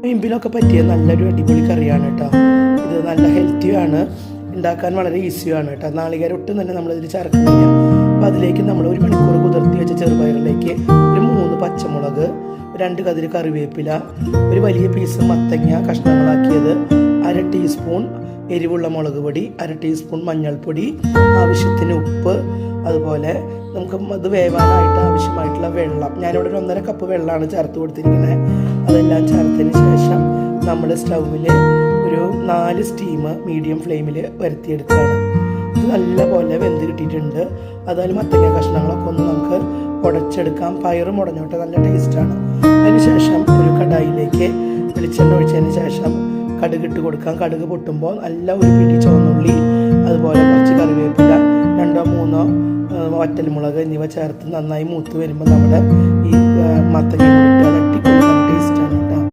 മീൻപിലൊക്കെ പറ്റിയ നല്ലൊരു അടിപൊളി കറിയാണ് കേട്ടോ. ഇത് നല്ല ഹെൽത്തിയാണ്, ഉണ്ടാക്കാൻ വളരെ ഈസിയാണ് കേട്ടോ. നാളികേരം ഒട്ടും തന്നെ നമ്മളിതിൽ ചേർക്കുന്നില്ല. അപ്പോൾ അതിലേക്ക് നമ്മൾ 1 മണിക്കൂർ കുതിർത്തി വെച്ച ചെറുപയറിലേക്ക് ഒരു 3 പച്ചമുളക്, 2 കതിര് കറിവേപ്പില, ഒരു വലിയ പീസ് മത്തങ്ങ കഷ്ണങ്ങളാക്കിയത്, 1/2 ടീസ്പൂൺ എരിവുള്ള മുളക് പൊടി, 1/2 ടീസ്പൂൺ മഞ്ഞൾപ്പൊടി, ആവശ്യത്തിന് ഉപ്പ്, അതുപോലെ നമുക്ക് അത് വേവാനായിട്ട് ആവശ്യമായിട്ടുള്ള വെള്ളം. ഞാനിവിടെ ഒരു 1.5 കപ്പ് വെള്ളമാണ് ചേർത്ത് കൊടുത്തിരിക്കുന്നത്. അതെല്ലാം ചേർത്തതിന് ശേഷം നമ്മൾ സ്റ്റൗവിൽ ഒരു 4 സ്റ്റീം മീഡിയം ഫ്ലെയിമിൽ വരുത്തിയെടുക്കുകയാണ്. ഇത് നല്ലപോലെ വെന്ത് കിട്ടിയിട്ടുണ്ട്. അതുപോലെ മത്തങ്ങ കഷ്ണങ്ങളൊക്കെ ഒന്ന് നമുക്ക് ഉടച്ചെടുക്കാം. പയറും ഉടഞ്ഞോട്ടെ, നല്ല ടേസ്റ്റാണ്. അതിനുശേഷം ഒരു കടായിലേക്ക് വെളിച്ചെണ്ണ ഒഴിച്ചതിന് ശേഷം കടുക് ഇട്ട് കൊടുക്കാം. കടുക് പൊട്ടുമ്പോൾ നല്ല ഒരു പിടി ചുവന്നുള്ളി, അതുപോലെ കുറച്ച് കറിവേപ്പില, 2-3 വറ്റൽമുളക് എന്നിവ ചേർത്ത് നന്നായി മൂത്ത് വരുമ്പോൾ നമ്മുടെ ഈ മത്തങ്ങ ഇട്ട് ഇളക്കി കൊടുക്കണം.